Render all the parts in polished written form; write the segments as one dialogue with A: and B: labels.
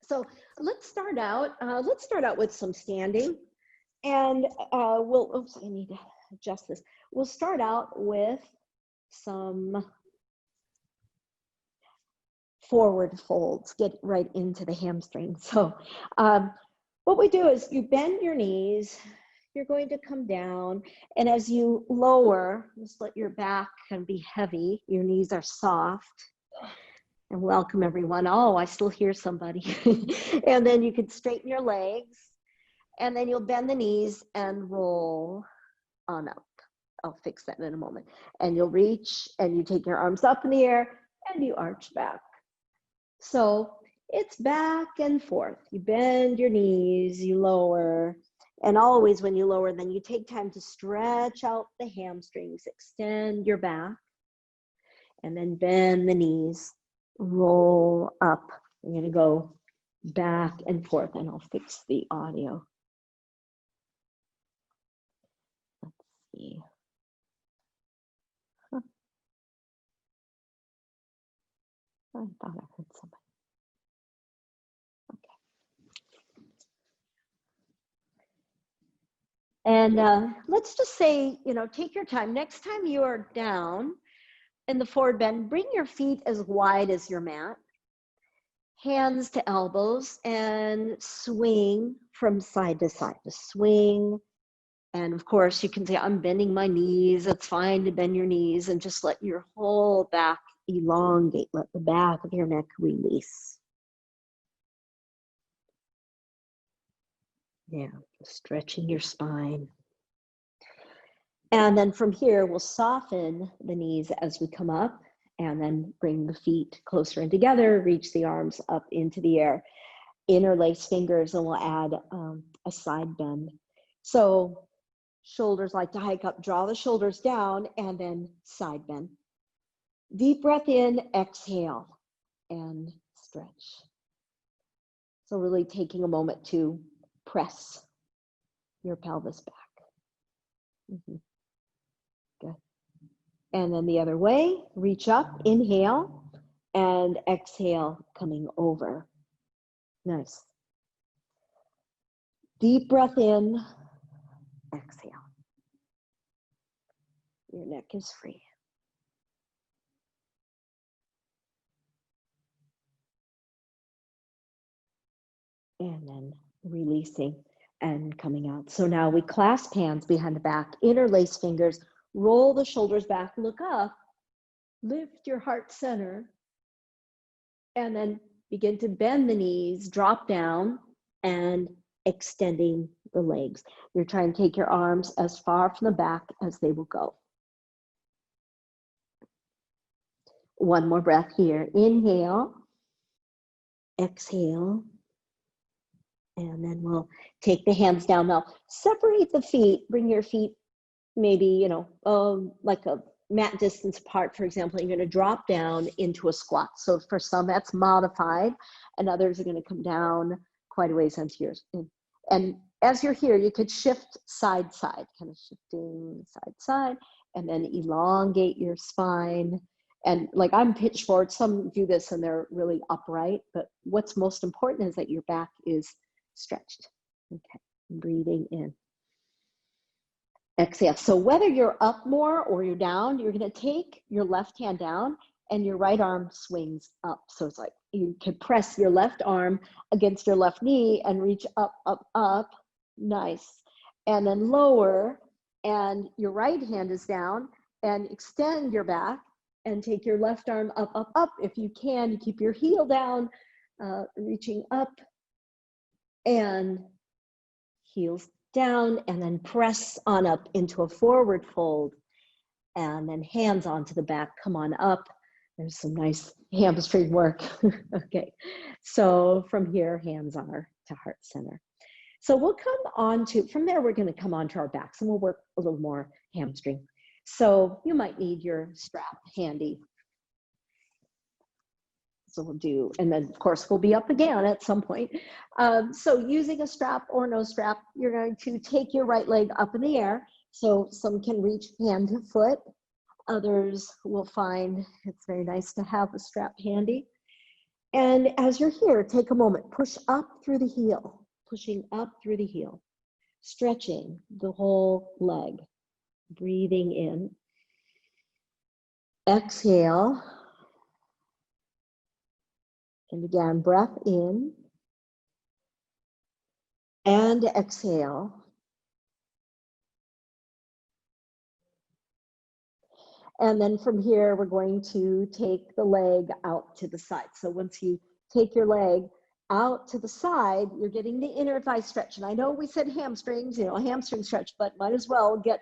A: So let's start out with some standing, and oops, I need to adjust this. We'll start out with some forward folds, get right into the hamstring. So what we do is you bend your knees, you're going to come down, and as you lower, just let your back kind of be heavy, your knees are soft. And welcome everyone. Oh, I still hear somebody. And then you can straighten your legs, and then you'll bend the knees and roll on up. I'll fix that in a moment. And you'll reach and you take your arms up in the air and you arch back. So it's back and forth. You bend your knees, you lower, and always when you lower, then you take time to stretch out the hamstrings, extend your back, and then bend the knees. Roll up. You're going to go back and forth, and I'll fix the audio. Let's see. Huh. I thought I heard somebody. Okay. And let's just say, take your time. Next time you are down in the forward bend, bring your feet as wide as your mat. Hands to elbows and swing from side to side. Just swing. And of course, you can say, I'm bending my knees. It's fine to bend your knees and just let your whole back elongate. Let the back of your neck release. Yeah, stretching your spine. And then from here, we'll soften the knees as we come up, and then bring the feet closer in together, reach the arms up into the air, interlace fingers, and we'll add a side bend. So shoulders like to hike up, draw the shoulders down, and then side bend. Deep breath in, exhale, and stretch. So really taking a moment to press your pelvis back. Good. And then the other way, reach up, inhale, and exhale, coming over. Nice. Deep breath in, exhale. Your neck is free. And then releasing and coming out. So now we clasp hands behind the back, interlace fingers, roll the shoulders back, look up, lift your heart center, and then begin to bend the knees, drop down, and extending the legs. You're trying to take your arms as far from the back as they will go. One more breath here. Inhale, exhale, and then we'll take the hands down. Now, separate the feet, bring your feet maybe, like a mat distance apart, for example. You're going to drop down into a squat. So for some, that's modified, and others are going to come down quite a ways onto yours. And as you're here, you could shift side, side, kind of shifting side, side, and then elongate your spine. And like I'm pitched forward, some do this and they're really upright, but what's most important is that your back is stretched. Okay, breathing in. Exhale. So whether you're up more or you're down, you're going to take your left hand down and your right arm swings up. So it's like you can press your left arm against your left knee and reach up, up, up. Nice. And then lower, and your right hand is down, and extend your back and take your left arm up, up, up. If you can, you keep your heel down, reaching up, and heels down, and then press on up into a forward fold, and then hands onto the back, come on up. There's some nice hamstring work. Okay, so from here, hands are to heart center. So we'll come on to, from there, we're going to come on to our backs, and we'll work a little more hamstring. So you might need your strap handy. So we'll do, and then of course we'll be up again at some point. So using a strap or no strap, you're going to take your right leg up in the air. So some can reach hand to foot. Others will find it's very nice to have a strap handy. And as you're here, take a moment, push up through the heel, pushing up through the heel, stretching the whole leg, breathing in. Exhale. And again, breath in and exhale. And then from here, we're going to take the leg out to the side. So once you take your leg out to the side, you're getting the inner thigh stretch. And I know we said hamstrings, hamstring stretch, but might as well get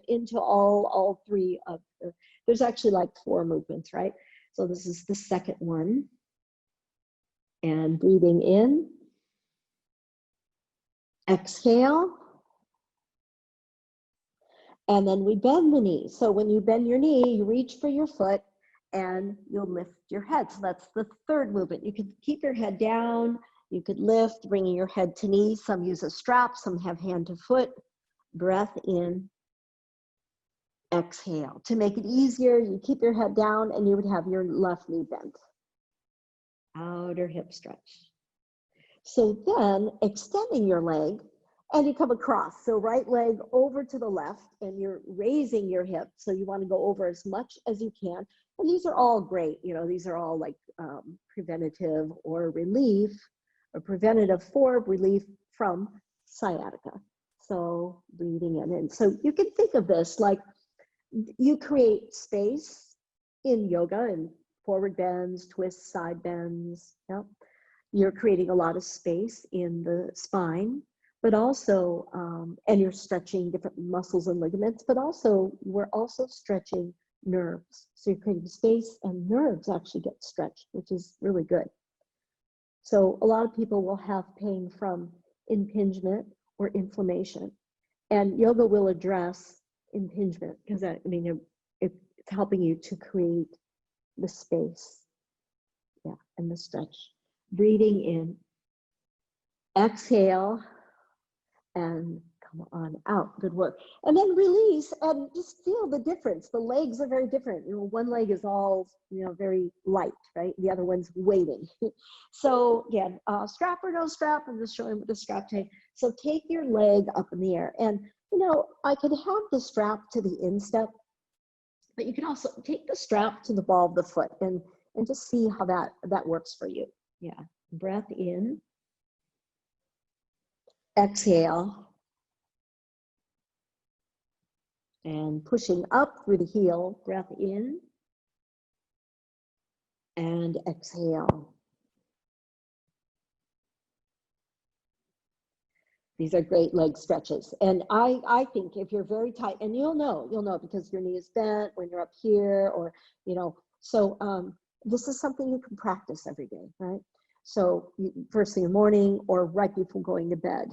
A: into all three of the, there's actually like 4 movements, right? So this is the second one. And breathing in, exhale. And then we bend the knee. So when you bend your knee, you reach for your foot and you'll lift your head. So that's the third movement. You could keep your head down. You could lift, bringing your head to knee. Some use a strap, some have hand to foot. Breath in, exhale. To make it easier, you keep your head down and you would have your left knee bent. Outer hip stretch. So then extending your leg, and you come across. So right leg over to the left, and you're raising your hip. So you want to go over as much as you can. And these are all great. These are all like preventative or relief, or preventative for relief from sciatica. So breathing in. And so you can think of this like you create space in yoga and forward bends, twists, side bends. Yep. You're creating a lot of space in the spine, but also, and you're stretching different muscles and ligaments, but also we're also stretching nerves. So you're creating space and nerves actually get stretched, which is really good. So a lot of people will have pain from impingement or inflammation, and yoga will address impingement because it's helping you to create the space, and the stretch. Breathing in, exhale, and come on out. Good work. And then release and just feel the difference. The legs are very different. One leg is all, very light, right? The other one's weighting. So again, strap or no strap, I'm just showing what the strap take. So take your leg up in the air. And, I could have the strap to the instep, but you can also take the strap to the ball of the foot and just see how that works for you. Yeah. Breath in. Exhale. And pushing up through the heel. Breath in. And exhale. These are great leg stretches. And I think if you're very tight, and you'll know because your knee is bent when you're up here, or, so this is something you can practice every day, right? So first thing in the morning or right before going to bed,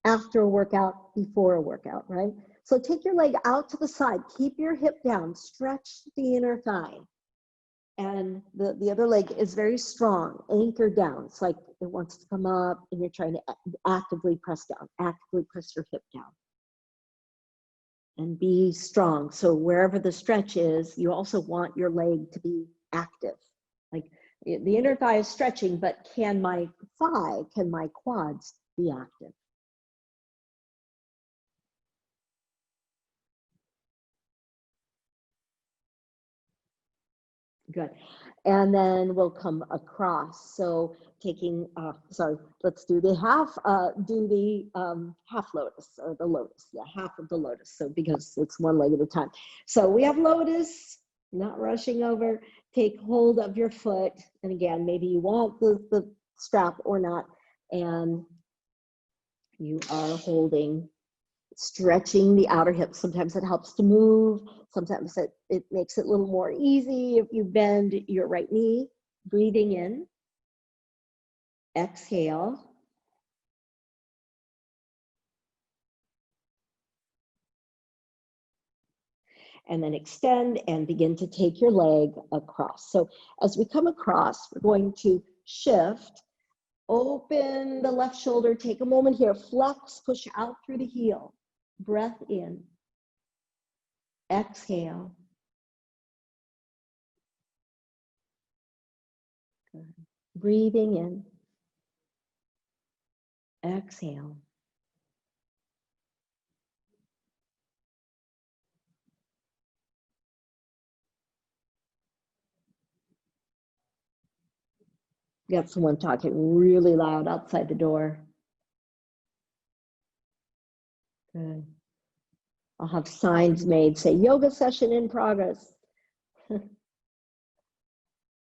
A: after a workout, before a workout, right? So take your leg out to the side, keep your hip down, stretch the inner thigh. And the other leg is very strong, anchored down. It's like it wants to come up and you're trying to actively press down, actively press your hip down. And be strong. So wherever the stretch is, you also want your leg to be active. Like the inner thigh is stretching, but can my quads be active? Good. And then we'll come across. So taking, let's do the half lotus, or the lotus. Yeah, half of the lotus. So because it's one leg at a time. So we have lotus, not rushing over. Take hold of your foot. And again, maybe you want the strap or not. And you are holding, stretching the outer hip. Sometimes it helps to move. Sometimes it makes it a little more easy if you bend your right knee. Breathing in. Exhale. And then extend and begin to take your leg across. So as we come across, we're going to shift. Open the left shoulder. Take a moment here. Flex, push out through the heel. Breath in. Exhale. Good. Breathing in. Exhale. Got someone talking really loud outside the door. Good. I'll have signs made, say yoga session in progress.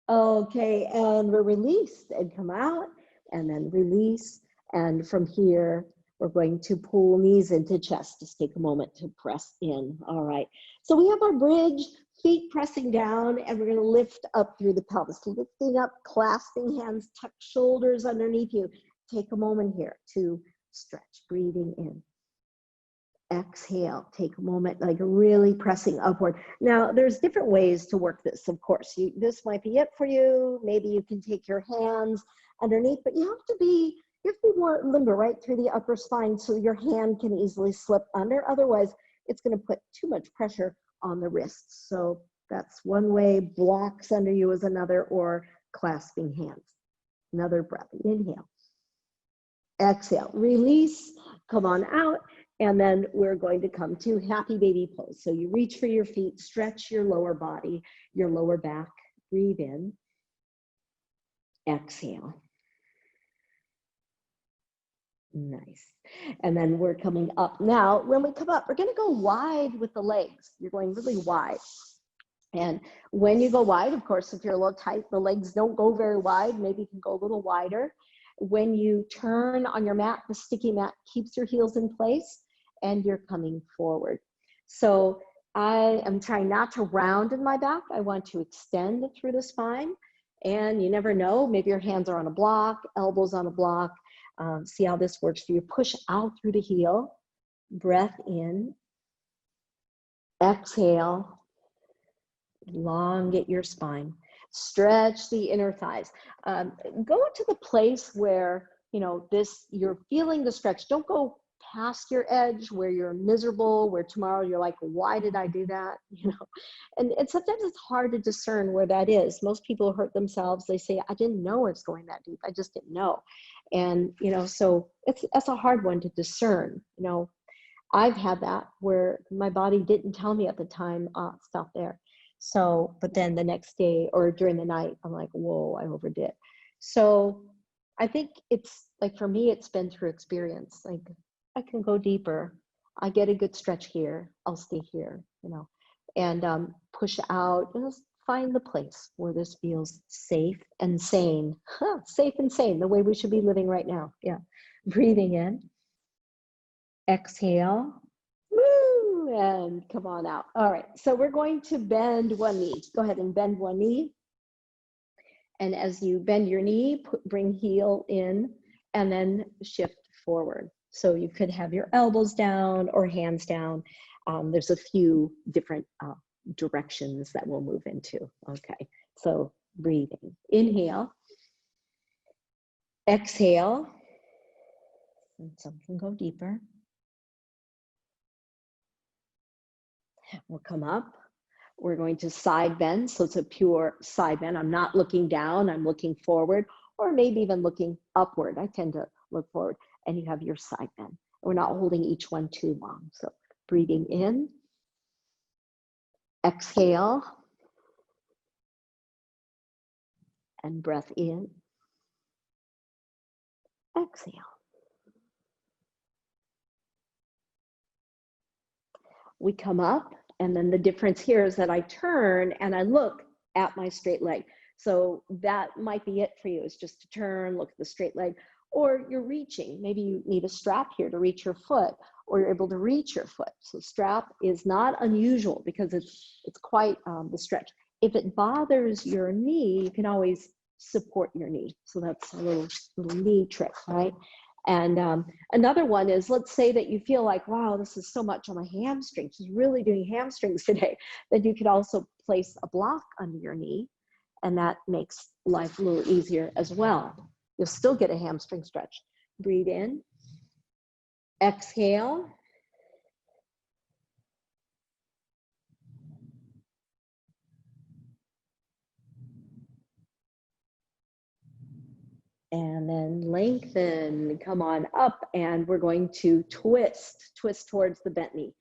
A: Okay, and we're released and come out and then release. And from here, we're going to pull knees into chest. Just take a moment to press in. All right. So we have our bridge, feet pressing down, and we're going to lift up through the pelvis. Lifting up, clasping hands, tuck shoulders underneath you. Take a moment here to stretch, breathing in. Exhale, take a moment, like really pressing upward. Now, there's different ways to work this, of course. This might be it for you. Maybe you can take your hands underneath, but you have to be more limber right through the upper spine so your hand can easily slip under. Otherwise, it's going to put too much pressure on the wrists. So that's one way. Blocks under you is another, or clasping hands. Another breath. Inhale. Exhale. Release. Come on out. And then we're going to come to happy baby pose. So you reach for your feet, stretch your lower body, your lower back. Breathe in. Exhale. Nice. And then we're coming up. Now, when we come up, we're going to go wide with the legs. You're going really wide. And when you go wide, of course, if you're a little tight, the legs don't go very wide. Maybe you can go a little wider. When you turn on your mat, the sticky mat keeps your heels in place and you're coming forward. So I am trying not to round in my back. I want to extend through the spine. And you never know, maybe your hands are on a block, elbows on a block. See how this works for you. Push out through the heel. Breath in. Exhale. Elongate your spine. Stretch the inner thighs. Go to the place where, you're feeling the stretch. Don't go past your edge where you're miserable, where tomorrow you're like, why did I do that? And sometimes it's hard to discern where that is. Most people hurt themselves. They say, I didn't know it's going that deep. I just didn't know. And, so that's a hard one to discern. I've had that where my body didn't tell me at the time, stop there. So, but then the next day or during the night, I'm like, whoa, I overdid. So I think it's like, for me, it's been through experience. Like, I can go deeper. I get a good stretch here. I'll stay here, and push out and just find the place where this feels safe and sane. Safe and sane, the way we should be living right now. Yeah. Breathing in. Exhale. Woo, and come on out. All right, so we're going to bend one knee. Go ahead and bend one knee. And as you bend your knee, bring heel in and then shift forward. So you could have your elbows down or hands down. There's a few different directions that we'll move into. Okay, so breathing. Inhale. Exhale. And some can go deeper. We'll come up. We're going to side bend. So it's a pure side bend. I'm not looking down. I'm looking forward, or maybe even looking upward. I tend to look forward. And you have your side bend. We're not holding each one too long. So breathing in. Exhale. And breath in. Exhale. We come up, and then the difference here is that I turn and I look at my straight leg. So that might be it for you, is just to turn, look at the straight leg, or you're reaching. Maybe you need a strap here to reach your foot, or you're able to reach your foot. So strap is not unusual because it's quite the stretch. If it bothers your knee, you can always support your knee. So that's a little knee trick, right? And another one is, let's say that you feel like, wow, this is so much on my hamstrings. She's really doing hamstrings today. Then you could also place a block under your knee, and that makes life a little easier as well. You'll still get a hamstring stretch. Breathe in. Exhale. And then lengthen, come on up, and we're going to twist towards the bent knee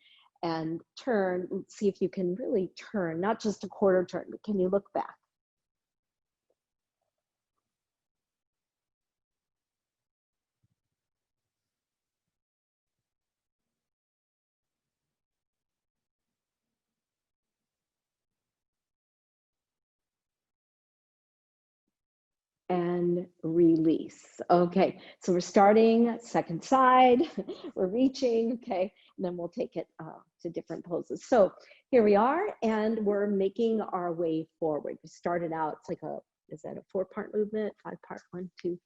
A: and turn. Let's see if you can really turn, not just a quarter turn, but can you look back? And release. Okay, so we're starting second side, we're reaching, okay, and then we'll take it to different poses. So here we are, and we're making our way forward. We started out, it's like is that a 4-part movement, 5-part, 1, 2,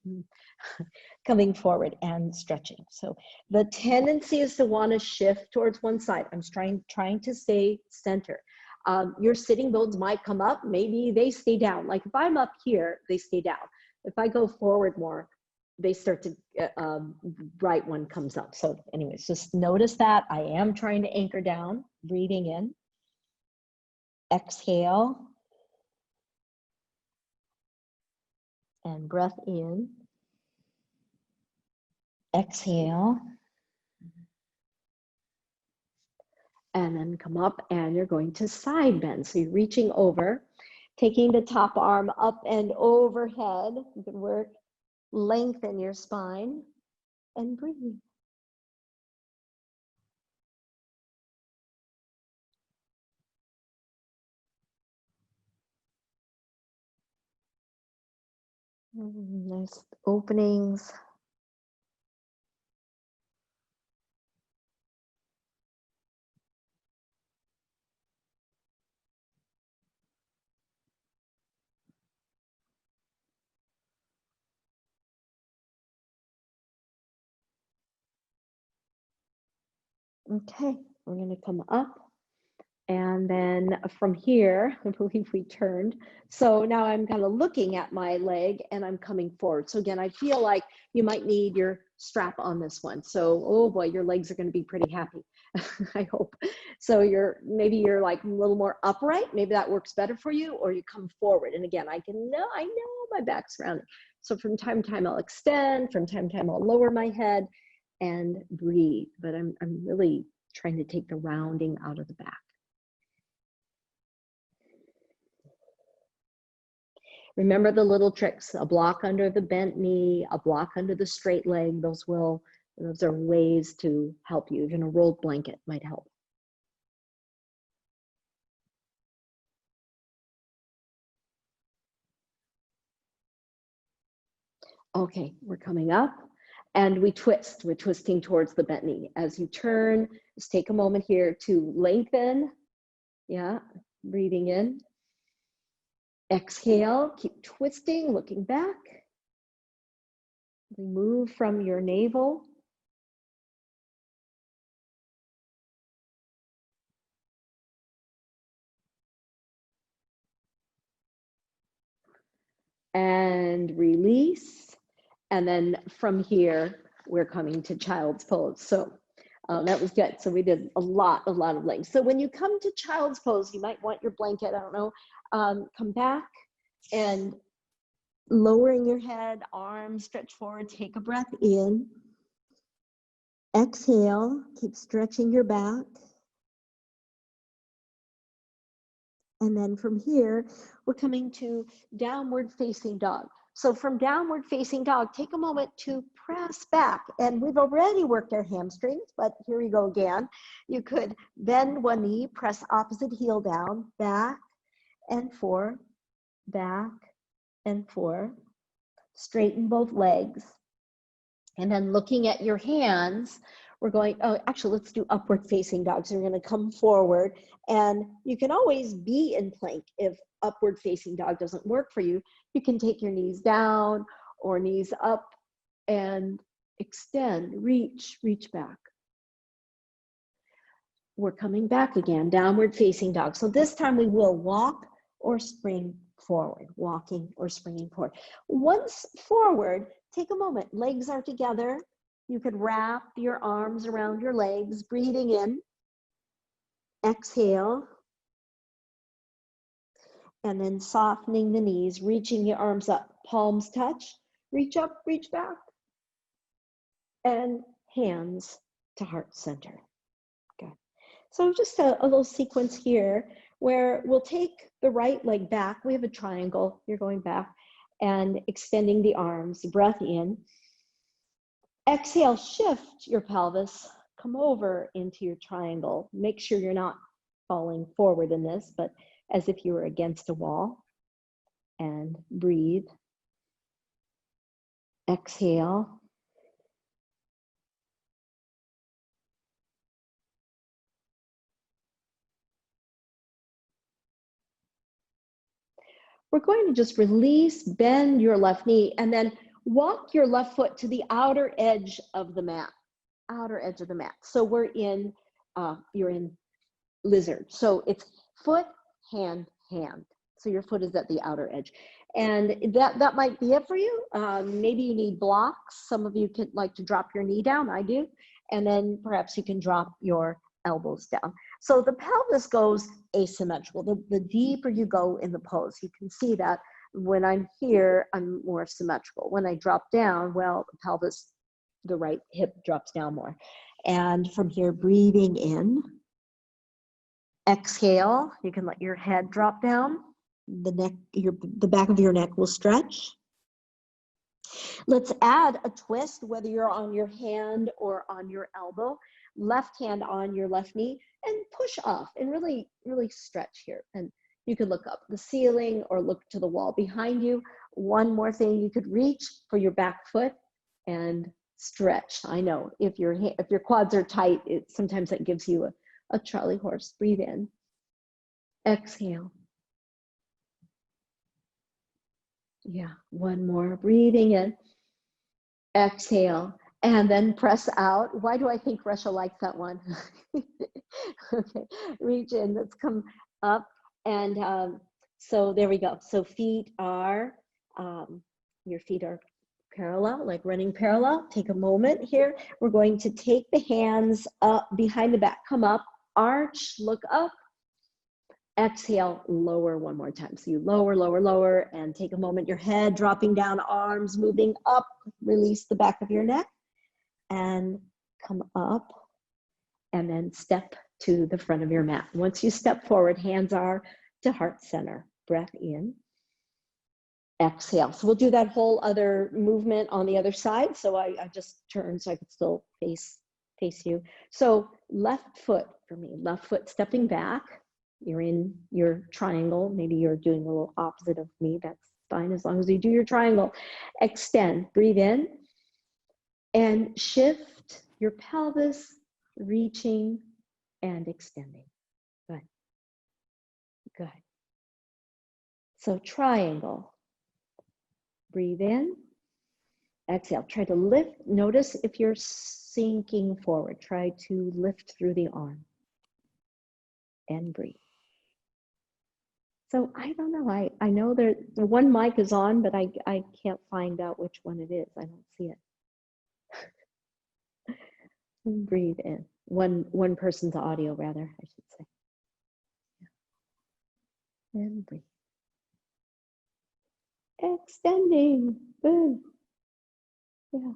A: coming forward and stretching. So the tendency is to want to shift towards one side. I'm trying to stay center. Your sitting bones might come up, maybe they stay down. Like if I'm up here, they stay down. If I go forward more, they start to, right one comes up. So anyways, just notice that I am trying to anchor down, breathing in, exhale, and breath in, exhale, and then come up, and you're going to side bend. So you're reaching over, taking the top arm up and overhead. You can work, lengthen your spine, and breathe. Nice openings. Okay, we're going to come up, and then from here, I believe we turned. So now I'm kind of looking at my leg and I'm coming forward. So again, I feel like you might need your strap on this one. So, oh boy, your legs are going to be pretty happy. I hope. So maybe you're like a little more upright. Maybe that works better for you, or you come forward. And again, I know my back's rounded. So from time to time I'll extend, from time to time I'll lower my head and breathe. But I'm really trying to take the rounding out of the back. Remember the little tricks, a block under the bent knee, a block under the straight leg. Those are ways to help you. Even a rolled blanket might help. Okay, we're coming up, and we twist. We're twisting towards the bent knee. As you turn, just take a moment here to lengthen. Yeah, breathing in. Exhale, keep twisting, looking back. Remove from your navel. And release. And then from here, we're coming to child's pose. So that was good. So we did a lot of legs. So when you come to child's pose, you might want your blanket, I don't know, come back and lowering your head, arms stretch forward, take a breath in. Exhale, keep stretching your back. And then from here, we're coming to downward facing dog. So from downward facing dog, take a moment to press back. And we've already worked our hamstrings, but here we go again. You could bend one knee, press opposite heel down, back and forth, back and forth. Straighten both legs. And then looking at your hands, we're going, oh, actually, let's do upward facing dog. So we're going to come forward, and you can always be in plank. If upward facing dog doesn't work for you, you can take your knees down or knees up and extend, reach back. We're coming back again, downward facing dog. So this time we will walk or spring forward, walking or springing forward. Once forward, take a moment, legs are together. You could wrap your arms around your legs, breathing in, exhale, and then softening the knees, reaching your arms up, palms touch, Reach up, reach back. And hands to heart center. Good. So just a little sequence here where we'll take the right leg back. We have a triangle. You're going back and extending the arms. Breath in. Exhale, shift your pelvis. Come over into your triangle. Make sure you're not falling forward in this, but as if you were against a wall. And breathe. Exhale. We're going to just release, bend your left knee, and then walk your left foot to the outer edge of the mat. Outer edge of the mat. So we're in, you're in lizard. So it's foot, hand, hand. So your foot is at the outer edge. And that might be it for you. Maybe you need blocks. Some of you could like to drop your knee down. I do. And then perhaps you can drop your elbows down. So the pelvis goes asymmetrical. The deeper you go in the pose, you can see that when I'm here, I'm more symmetrical. When I drop down, well, the pelvis, the right hip drops down more. And from here, breathing in. Exhale, you can let your head drop down. The neck, the back of your neck will stretch. Let's add a twist, whether you're on your hand or on your elbow. Left hand on your left knee and push off and really, really stretch here. And you could look up the ceiling or look to the wall behind you. One more thing, you could reach for your back foot and stretch. I know if your quads are tight, sometimes that gives you a Charlie horse. Breathe in. Exhale. Yeah, one more. Breathing in. Exhale. And then press out. Why do I think Russia likes that one? Okay, reach in. Let's come up. And so there we go. So feet are, your feet are parallel, like running parallel. Take a moment here. We're going to take the hands up behind the back. Come up, arch, look up. Exhale, lower one more time. So you lower, lower, lower, and take a moment. Your head dropping down, arms moving up. Release the back of your neck and come up and then step to the front of your mat. Once you step forward, hands are to heart center. Breath in. Exhale. So we'll do that whole other movement on the other side. So I just turn so I could still face you. So left foot for me, left foot stepping back. You're in your triangle. Maybe you're doing a little opposite of me. That's fine as long as you do your triangle. Extend, breathe in, and shift your pelvis, reaching and extending. Good. Good. So triangle. Breathe in. Exhale. Try to lift. Notice if you're sinking forward. Try to lift through the arm. And breathe. So I don't know. I know the one mic is on, but I can't find out which one it is. I don't see it. Breathe in. One person's audio, rather, I should say. And breathe. Extending. Good. Yeah.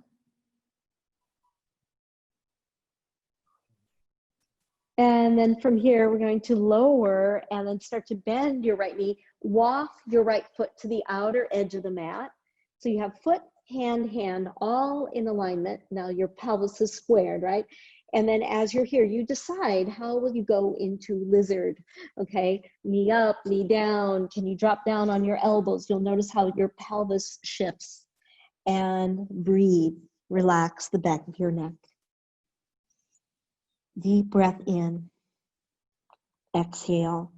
A: And then from here, we're going to lower and then start to bend your right knee. Walk your right foot to the outer edge of the mat. So you have foot, hand, hand, all in alignment. Now your pelvis is squared, right? And then as you're here, you decide how will you go into lizard, okay? Knee up, knee down. Can you drop down on your elbows? You'll notice how your pelvis shifts. And breathe. Relax the back of your neck. Deep breath in. Exhale.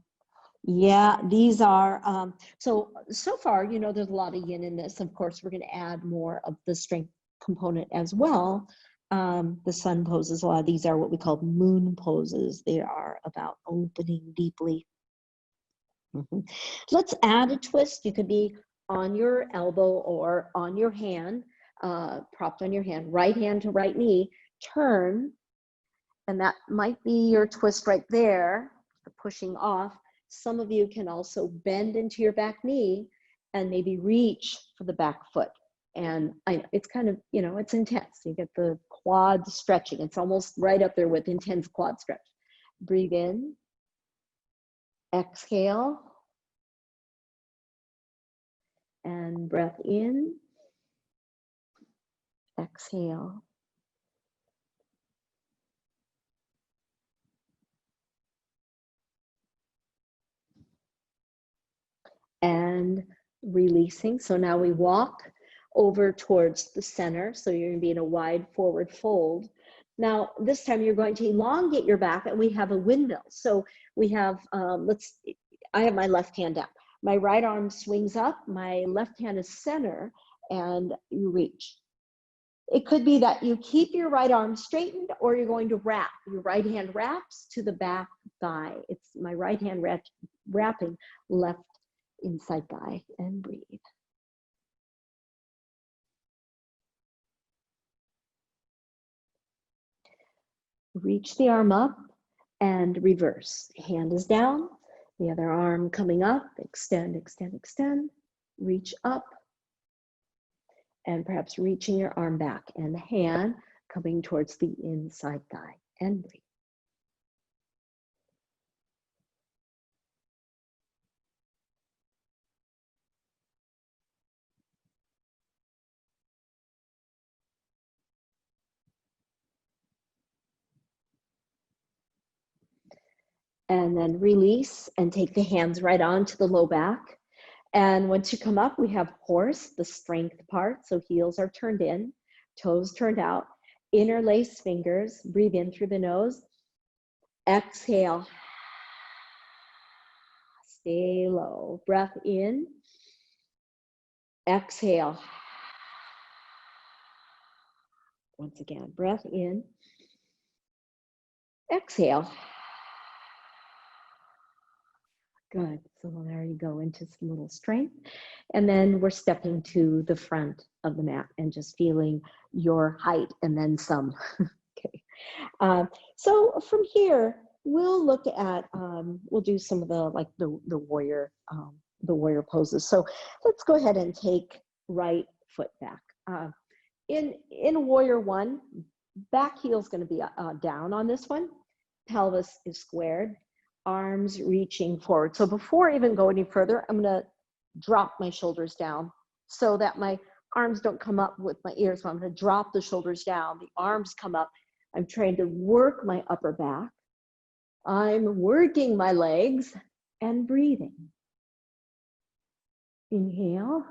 A: Yeah, these are, so far, you know, there's a lot of yin in this. Of course, we're going to add more of the strength component as well. The sun poses, a lot of these are what we call moon poses. They are about opening deeply. Let's add a twist. You could be on your elbow or on your hand, propped on your hand, right hand to right knee, turn. And that might be your twist right there, the pushing off. Some of you can also bend into your back knee and maybe reach for the back foot. And it's kind of, it's intense. You get the quad stretching. It's almost right up there with intense quad stretch. Breathe in, exhale, and breath in, exhale. And releasing. So now we walk over towards the center. So you're going to be in a wide forward fold. Now, this time you're going to elongate your back, and we have a windmill. So we have, I have my left hand down. My right arm swings up, my left hand is center, and you reach. It could be that you keep your right arm straightened, or you're going to wrap. Your right hand wraps to the back thigh. It's my right hand wrapping left inside thigh, and breathe. Reach the arm up and reverse. Hand is down, the other arm coming up, extend, extend, extend, reach up, and perhaps reaching your arm back, and the hand coming towards the inside thigh, and breathe. And then release and take the hands right onto the low back. And once you come up, we have horse, the strength part. So heels are turned in, toes turned out, interlace fingers, breathe in through the nose, exhale, stay low, breath in, exhale. Once again, breath in, exhale. Good, so there you go, into some little strength. And then we're stepping to the front of the mat and just feeling your height and then some. Okay, so from here, we'll look at, we'll do some of the warrior poses. So let's go ahead and take right foot back. In warrior one, back heel is going to be down on this one. Pelvis is squared, arms reaching forward. So before I even go any further, I'm going to drop my shoulders down so that my arms don't come up with my ears. So I'm going to drop the shoulders down, the arms come up. I'm trying to work my upper back. I'm working my legs and breathing. Inhale.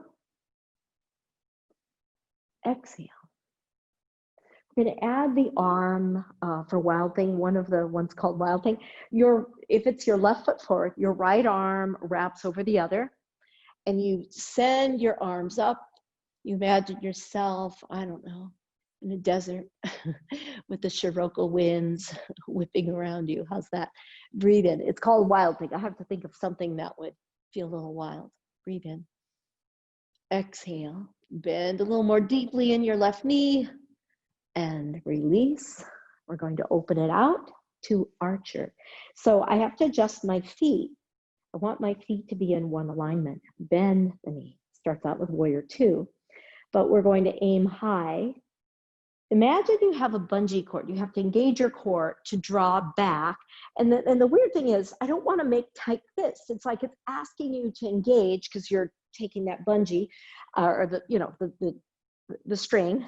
A: Exhale. We're going to add the arm for Wild Thing, one of the ones called Wild Thing. If it's your left foot forward, your right arm wraps over the other, and you send your arms up. You imagine yourself, I don't know, in a desert with the Scirocco winds whipping around you. How's that? Breathe in. It's called Wild Thing. I have to think of something that would feel a little wild. Breathe in. Exhale. Bend a little more deeply in your left knee. And release. We're going to open it out to archer. So I have to adjust my feet. I want my feet to be in one alignment. Bend the knee. Starts out with warrior two, but we're going to aim high. Imagine you have a bungee cord. You have to engage your core to draw back. And the weird thing is, I don't want to make tight fists. It's like it's asking you to engage because you're taking that bungee or the string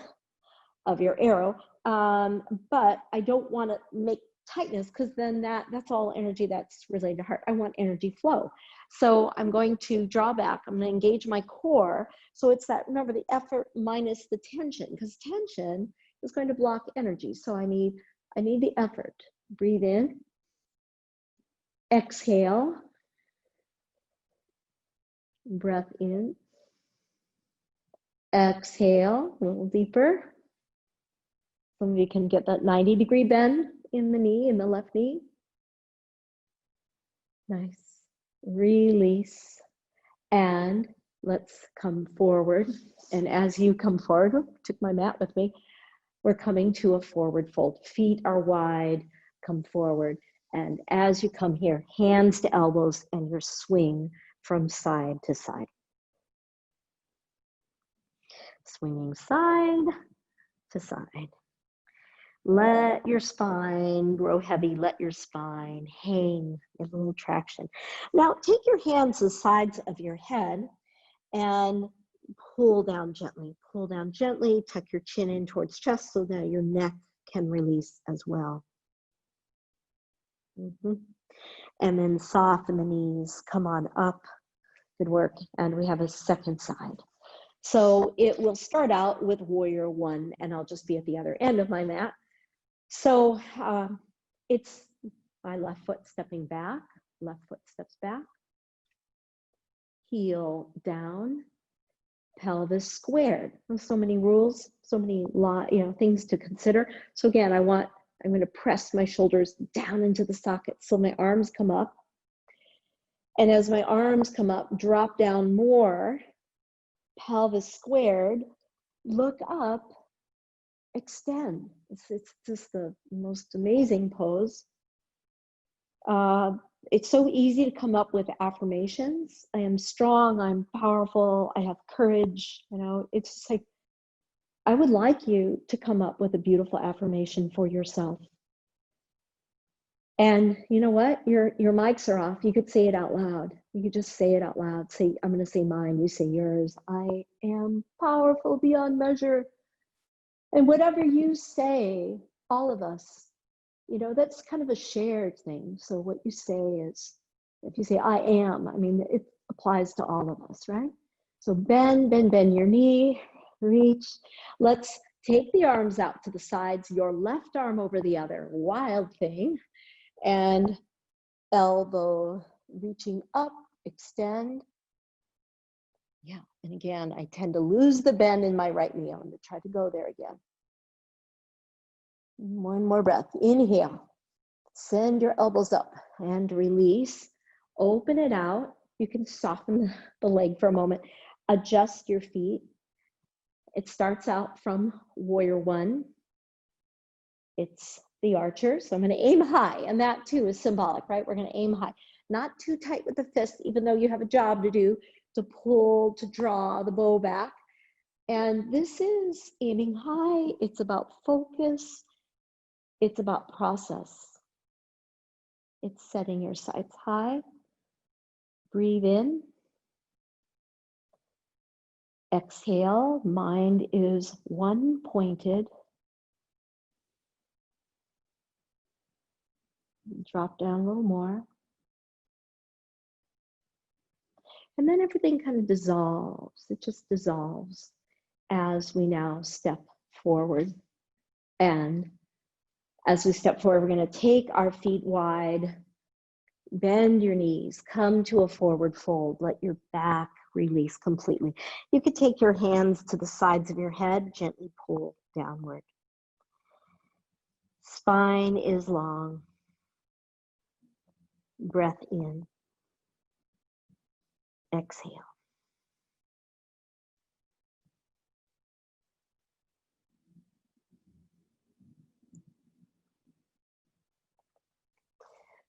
A: of your arrow, but I don't want to make tightness because then that's all energy that's related to heart. I want energy flow. So I'm going to draw back. I'm going to engage my core. So it's that, remember, the effort minus the tension, because tension is going to block energy. So I need the effort. Breathe in. Exhale. Breath in. Exhale, a little deeper. Some of you can get that 90-degree bend in the knee, in the left knee. Nice. Release. And let's come forward. And as you come forward, took my mat with me, we're coming to a forward fold. Feet are wide, come forward. And as you come here, hands to elbows, and your swing from side to side. Swinging side to side. Let your spine grow heavy. Let your spine hang, a little traction. Now take your hands to the sides of your head and pull down gently. Pull down gently, tuck your chin in towards chest so that your neck can release as well. And then soften the knees, come on up. Good work. And we have a second side. So it will start out with warrior one, and I'll just be at the other end of my mat. So it's my left foot stepping back, left foot steps back, heel down, pelvis squared. There's so many rules, so many things to consider. So again, I'm going to press my shoulders down into the socket so my arms come up. And as my arms come up, drop down more, pelvis squared, look up, extend. It's just the most amazing pose. It's so easy to come up with affirmations. I am strong, I'm powerful, I have courage. It's just like, I would like you to come up with a beautiful affirmation for yourself. And you know what? Your mics are off. You could say it out loud. You could just say it out loud. Say, I'm going to say mine, you say yours. I am powerful beyond measure. And whatever you say, all of us, that's kind of a shared thing. So what you say is, if you say I am, it applies to all of us, right? So bend your knee, reach. Let's take the arms out to the sides, your left arm over the other, wild thing. And elbow reaching up, extend. Yeah, and again, I tend to lose the bend in my right knee. I'm going to try to go there again. One more breath. Inhale. Send your elbows up and release. Open it out. You can soften the leg for a moment. Adjust your feet. It starts out from warrior one. It's the archer. So I'm going to aim high. And that too is symbolic, right? We're going to aim high. Not too tight with the fist, even though you have a job to do, to pull, to draw the bow back. And this is aiming high. It's about focus. It's about process. It's setting your sights high. Breathe in. Exhale. Mind is one pointed. Drop down a little more. And then everything kind of dissolves. It just dissolves as we now step forward. And as we step forward, we're going to take our feet wide, bend your knees, come to a forward fold. Let your back release completely. You could take your hands to the sides of your head, gently pull downward. Spine is long. Breath in. Exhale.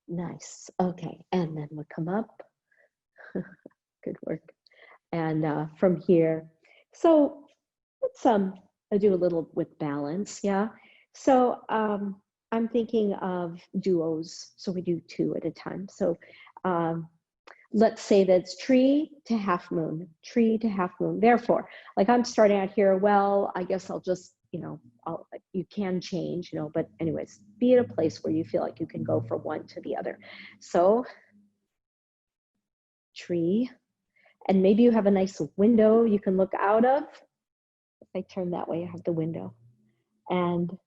A: Nice. Okay, and then we'll come up. Good work. And from here, so let's do a little with balance, yeah. So I'm thinking of duos, so we do two at a time. So let's say that's tree to half moon, tree to half moon. Therefore, like I'm starting out here, well, I guess I'll just, you can change, but anyways, be at a place where you feel like you can go from one to the other. So tree, and maybe you have a nice window you can look out of. If I turn that way, I have the window. And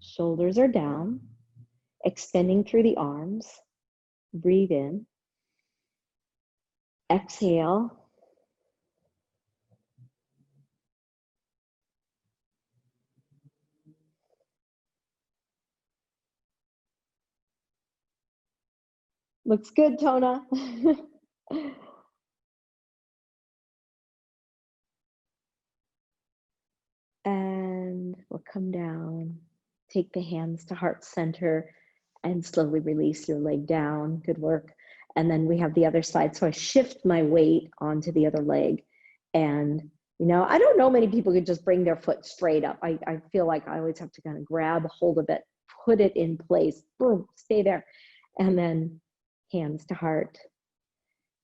A: shoulders are down, extending through the arms. Breathe in. Exhale. Looks good, Tona. And we'll come down, take the hands to heart center and slowly release your leg down. Good work. And then we have the other side. So I shift my weight onto the other leg and You know, I don't know many people could just bring their foot straight up. I feel like I always have to kind of grab hold of it, put it in place, boom, stay there. And then hands to heart.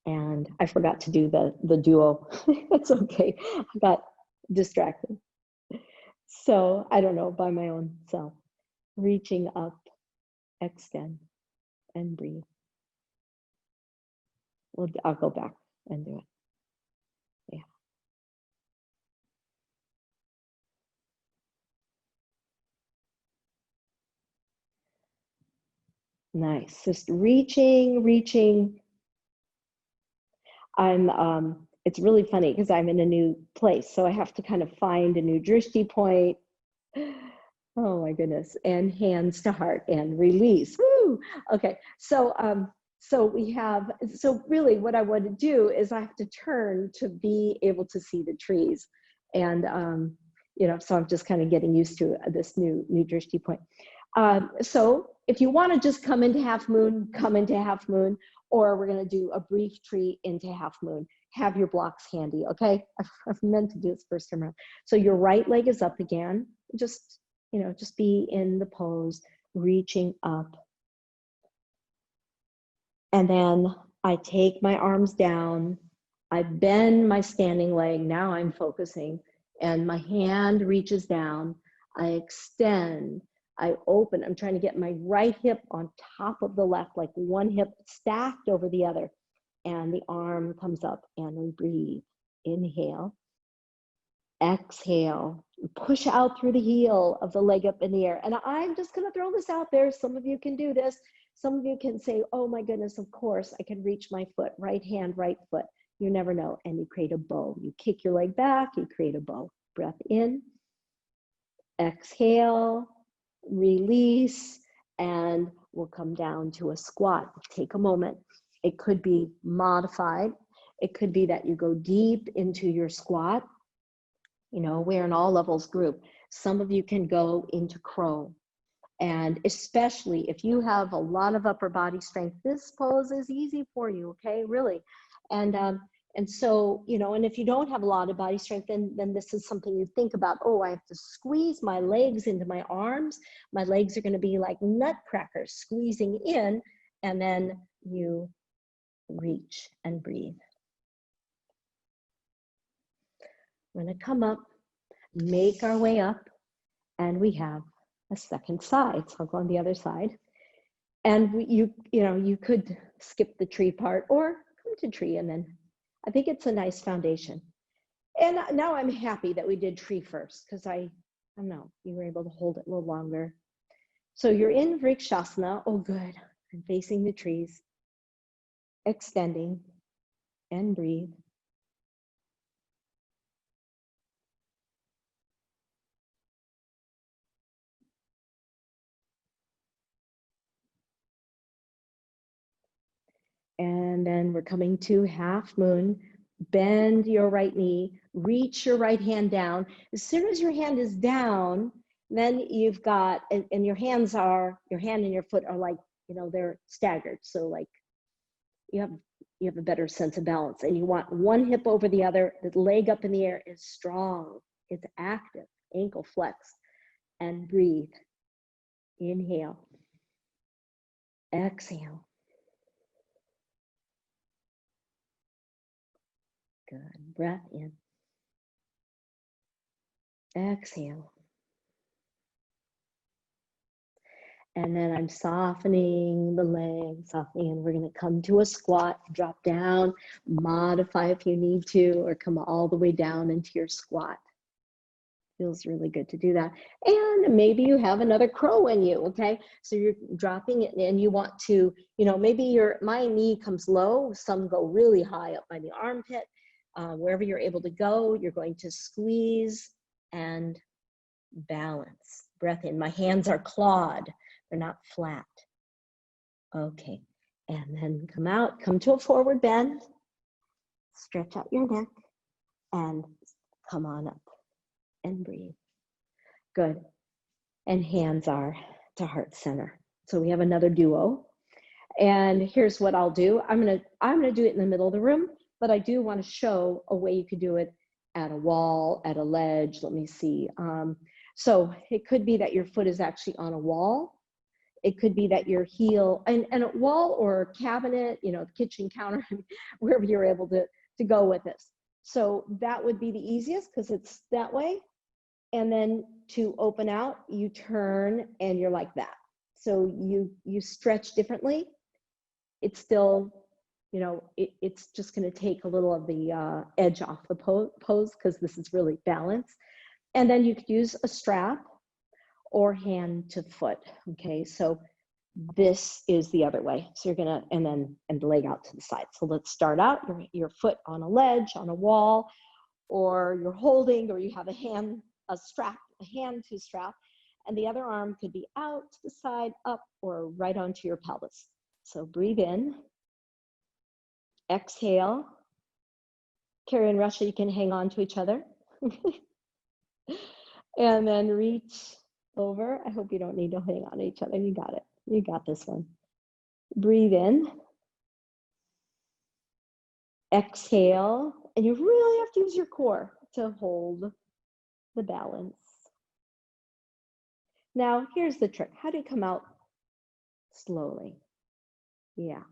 A: And I forgot to do the duo. It's okay. I got distracted. So I don't know, by my own self. Reaching up, extend, and breathe. Well, I'll go back and do it. Yeah. Nice. Just reaching. It's really funny because I'm in a new place. So I have to kind of find a new drishti point. Oh my goodness. And hands to heart and release. Woo! Okay. So, so really what I want to do is I have to turn to be able to see the trees. And, you know, so I'm just kind of getting used to this new drishti point. So if you want to just come into half moon, come into half moon, or we're going to do a brief tree into half moon. Have your blocks handy, okay? I've meant to do this first time around. So your right leg is up again. Just, you know, just be in the pose, reaching up. And then I take my arms down. I bend my standing leg. Now I'm focusing. And my hand reaches down. I extend. I open. I'm trying to get my right hip on top of the left, like one hip stacked over the other. And the arm comes up and we breathe. Inhale. Exhale. Push out through the heel of the leg up in the air. And I'm just going to throw this out there. Some of you can do this. Some of you can say, oh my goodness, of course, I can reach my foot. Right hand, right foot. You never know. And you create a bow. You kick your leg back. You create a bow. Breath in. Exhale. Release, and we'll come down to a squat. Take a moment. It could be modified. It could be that you go deep into your squat. You know, we're an all levels group. Some of you can go into crow. And especially if you have a lot of upper body strength, this pose is easy for you, okay, really. And so, you know, and if you don't have a lot of body strength, then this is something you think about. Oh, I have to squeeze my legs into my arms. My legs are going to be like nutcrackers squeezing in, and then you reach and breathe. We're going to come up, make our way up, and we have a second side. So I'll go on the other side. And you know, you could skip the tree part or come to tree, and then I think it's a nice foundation. And now I'm happy that we did tree first, because I don't know, you were able to hold it a little longer. So you're in Vrikshasana. Oh, good. I'm facing the trees, extending, and breathe. And then we're coming to half moon. Bend your right knee, reach your right hand down. As soon as your hand is down, then you've got, and your hands are, your hand and your foot are like, you know, they're staggered. So like you have a better sense of balance, and you want one hip over the other. The leg up in the air is strong. It's active, ankle flexed, and breathe. Inhale, exhale. Good. Breath in. Exhale. And then I'm softening the legs, softening, and we're going to come to a squat, drop down, modify if you need to, or come all the way down into your squat. Feels really good to do that. And maybe you have another crow in you, okay? So you're dropping it and you want to, you know, maybe my knee comes low. Some go really high up by the armpit. Wherever you're able to go, you're going to squeeze and balance. Breath in. My hands are clawed. They're not flat. Okay. And then come out, come to a forward bend. Stretch out your neck and come on up and breathe. Good. And hands are to heart center. So we have another duo. And here's what I'll do. I'm gonna do it in the middle of the room, but I do want to show a way you could do it at a wall, at a ledge. Let me see. So it could be that your foot is actually on a wall. It could be that your heel, and a wall or a cabinet, you know, kitchen counter, wherever you're able to go with this. So that would be the easiest because it's that way. And then to open out, you turn and you're like that. So you stretch differently. It's still, you know, it's just going to take a little of the edge off the pose because this is really balanced. And then you could use a strap or hand to foot. Okay, so this is the other way. So you're gonna, and the leg out to the side. So let's start out, your foot on a ledge, on a wall, or you're holding, or you have a hand to strap, and the other arm could be out to the side, up, or right onto your pelvis. So breathe in, exhale. Carrie and Russia, you can hang on to each other. And then reach over. I hope you don't need to hang on to each other. You got it. You got this one. Breathe in. Exhale. And you really have to use your core to hold the balance. Now, here's the trick. How do you come out slowly? Yeah.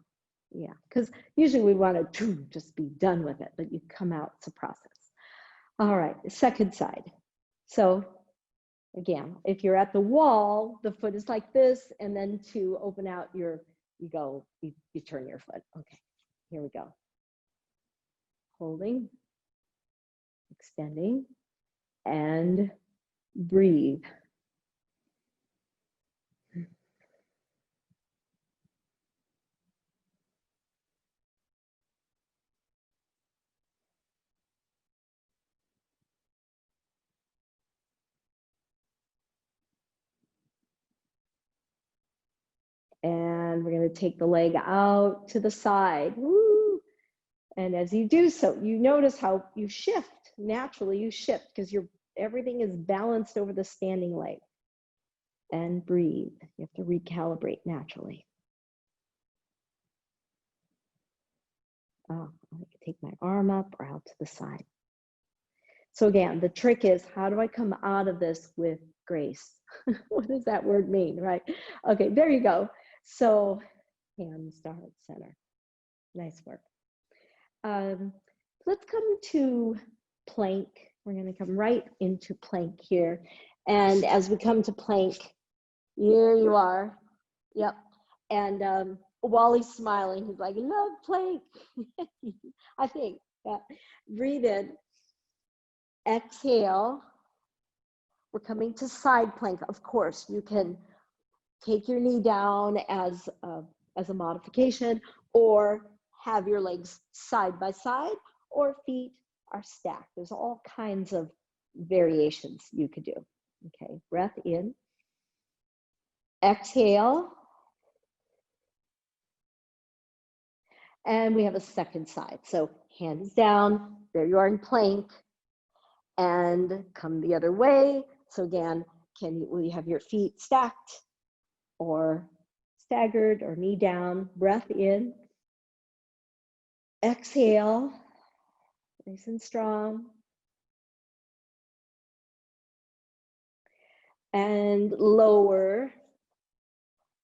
A: Because usually we want to just be done with it, but you come out, it's a process. All right, second side. So again, if you're at the wall, the foot is like this, and then to open out you turn your foot. Okay, here we go. Holding, extending, and breathe. And we're going to take the leg out to the side. Woo! And as you do so, you notice how you shift. Naturally, you shift because everything is balanced over the standing leg. And breathe. You have to recalibrate naturally. Oh, I can take my arm up or out to the side. So again, the trick is, how do I come out of this with grace? What does that word mean, right? Okay, there you go. So hands to heart center. Nice work. Let's come to plank. We're going to come right into plank here. And as we come to plank, here you are. Yep. And Wally's smiling. He's like, love plank. I think. Yeah. Breathe in. Exhale. We're coming to side plank. Of course, you can take your knee down as a modification, or have your legs side by side, or feet are stacked. There's all kinds of variations you could do. Okay, breath in. Exhale. And we have a second side. So hands down, there you are in plank, and come the other way. So again, will you have your feet stacked or staggered or knee down? Breath in. Exhale, nice and strong. And lower.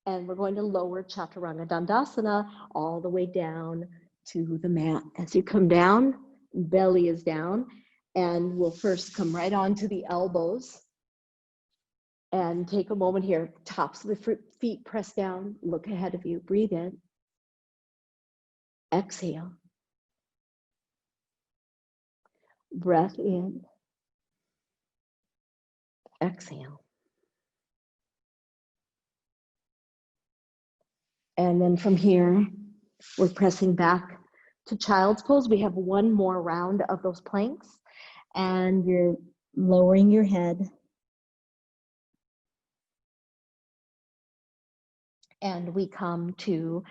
A: And we're going to lower Chaturanga Dandasana all the way down to the mat. As you come down, belly is down, and we'll first come right onto the elbows. And take a moment here, tops of the feet press down, look ahead of you, breathe in. Exhale. Breath in. Exhale. And then from here, we're pressing back to child's pose. We have one more round of those planks, and you're lowering your head. And we come to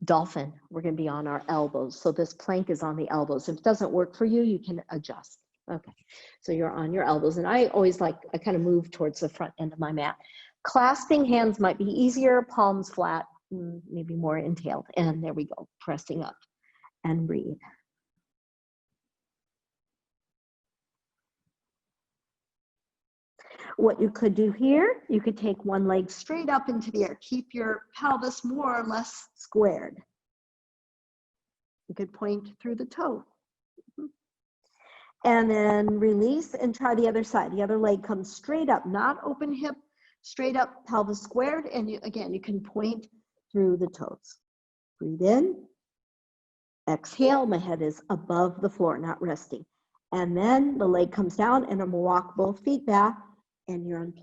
A: dolphin. We're going to be on our elbows. So this plank is on the elbows. If it doesn't work for you, you can adjust. Okay, so you're on your elbows. And I kind of move towards the front end of my mat. Clasping hands might be easier, palms flat, maybe more entailed. And there we go, pressing up and breathe. what you could do here, you could take one leg straight up into the air. Keep your pelvis more or less squared. You could point through the toe. And then release and try the other side. The other leg comes straight up, not open hip, straight up, pelvis squared. And again, you can point through the toes. Breathe in. Exhale, my head is above the floor, not resting. And then the leg comes down and I'm gonna walk both feet back and you're in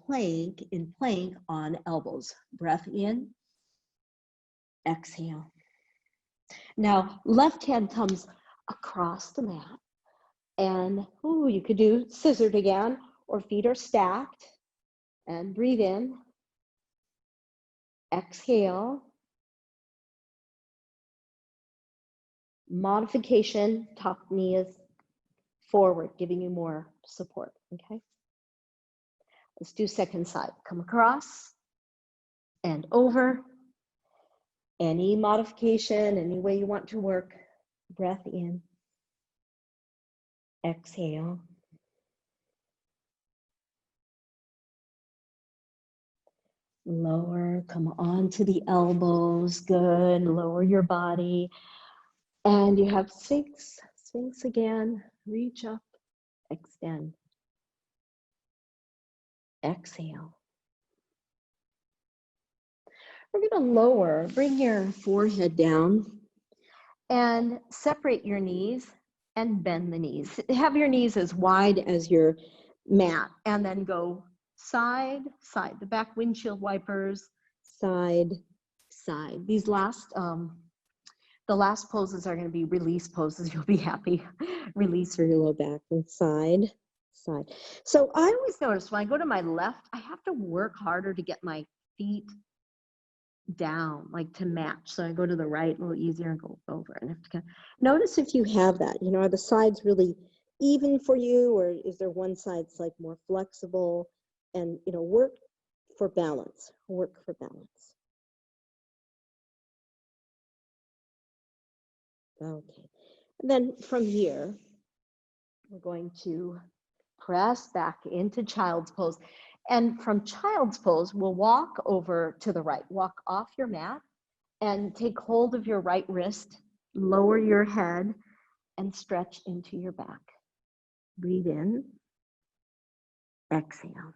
A: plank on elbows. Breath in, exhale. Now, left hand comes across the mat and you could do scissored again or feet are stacked and breathe in, exhale. Modification, top knee is forward, giving you more support, okay? Let's do second side. Come across and over. Any modification, any way you want to work. Breath in. Exhale. Lower, come onto the elbows. Good. Lower your body. And you have Sphinx. Sphinx again. Reach up. Extend. Exhale. We're going to lower, bring your forehead down and separate your knees and bend the knees. Have your knees as wide as your mat and then go side, side. The back windshield wipers, side, side. These last, the last poses are going to be release poses. You'll be happy. Release for your low back and side, side. So I always notice when I go to my left, I have to work harder to get my feet down, like to match. So I go to the right a little easier and go over. And have to kind of notice if you have that. You know, are the sides really even for you, or is there one side that's like more flexible? And you know, work for balance. Work for balance. Okay. And then from here, we're going to press back into child's pose. And from child's pose, we'll walk over to the right. Walk off your mat and take hold of your right wrist, lower your head, and stretch into your back. Breathe in, exhale.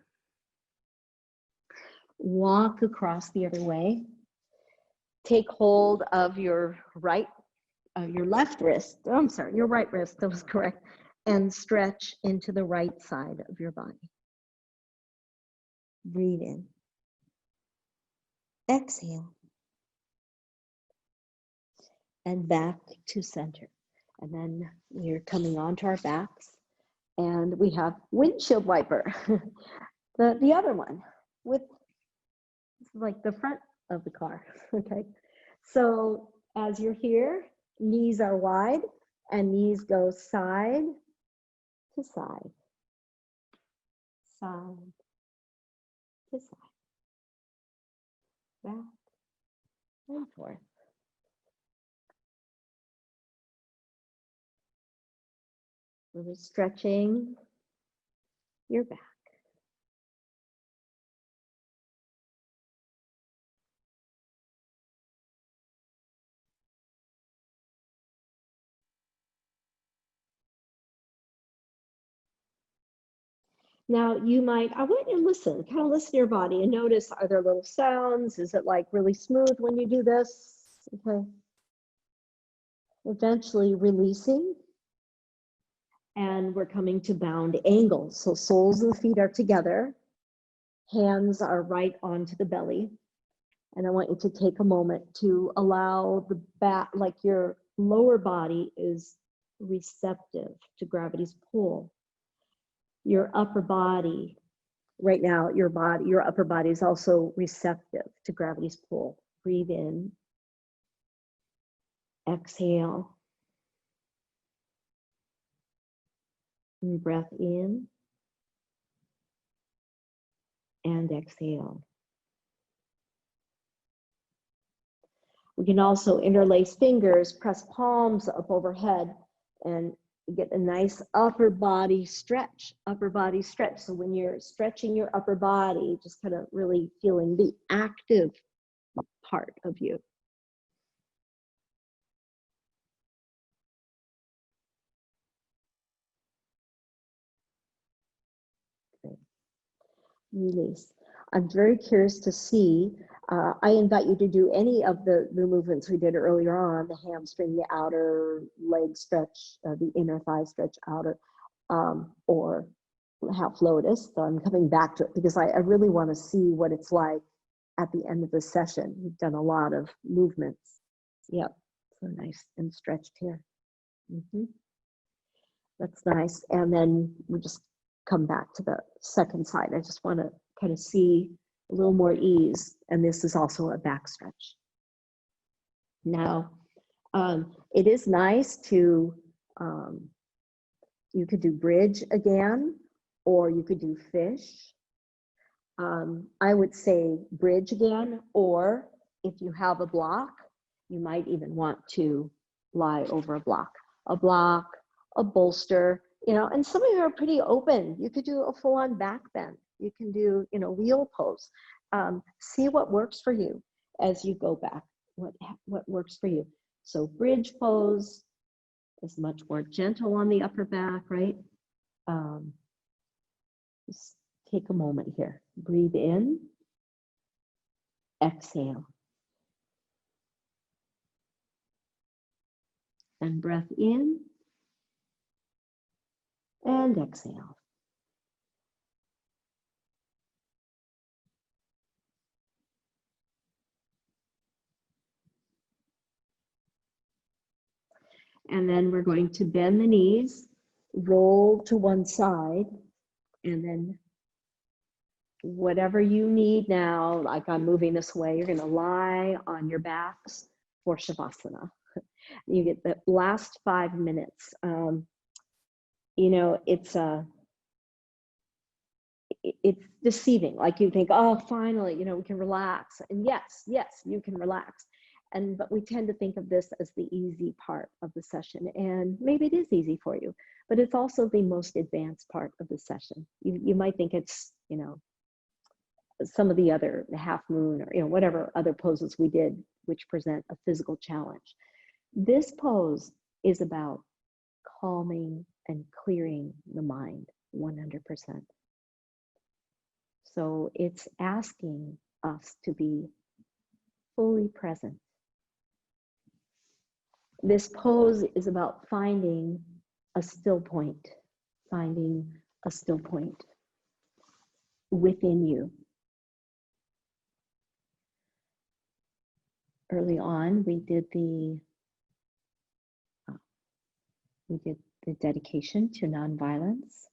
A: Walk across the other way. Take hold of your left wrist. Oh, I'm sorry, your right wrist, that was correct. And stretch into the right side of your body. Breathe in. Exhale. And back to center. And then we're coming onto our backs. And we have windshield wiper. the other one with like the front of the car. Okay. So as you're here, knees are wide and knees go side to side. Side to side. Back and forth. Really stretching your back. Now you might, I want you to listen, kind of listen to your body and notice, are there little sounds? Is it like really smooth when you do this? Okay. Eventually releasing. And we're coming to bound angles. So soles of the feet are together. Hands are right onto the belly. And I want you to take a moment to allow the back, like your lower body is receptive to gravity's pull. Your upper body, right now, your upper body is also receptive to gravity's pull. Breathe in. Exhale. And breath in. And exhale. We can also interlace fingers, press palms up overhead, and You get a nice upper body stretch, upper body stretch. So when you're stretching your upper body, just kind of really feeling the active part of you. Release. I'm very curious to see. I invite you to do any of the movements we did earlier on, the hamstring, the outer leg stretch, the inner thigh stretch, outer, or half lotus. So I'm coming back to it because I really want to see what it's like at the end of the session. We've done a lot of movements. Yep, so nice and stretched here. That's nice. And then we just come back to the second side. I just want to kind of see a little more ease. And this is also a back stretch. Now, it is nice to, you could do bridge again, or you could do fish. I would say bridge again, or if you have a block, you might even want to lie over a block, a bolster, you know, and some of you are pretty open. You could do a full-on back bend. You can do, you know, wheel pose. See what works for you as you go back, what works for you. So bridge pose is much more gentle on the upper back, right? Just take a moment here. Breathe in, exhale. And breath in and exhale. And then we're going to bend the knees, roll to one side, and then whatever you need now, like I'm moving this way, you're gonna lie on your backs for Shavasana. You get the last 5 minutes. You know, it's deceiving. Like you think, oh, finally, you know, we can relax. And yes, you can relax. But we tend to think of this as the easy part of the session. And maybe it is easy for you, but it's also the most advanced part of the session. You might think it's, you know, some of the other half moon or, you know, whatever other poses we did, which present a physical challenge. This pose is about calming and clearing the mind 100%. So it's asking us to be fully present. This pose is about finding a still point, within you. Early on, we did the dedication to nonviolence.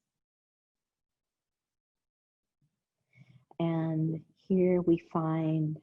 A: And here we find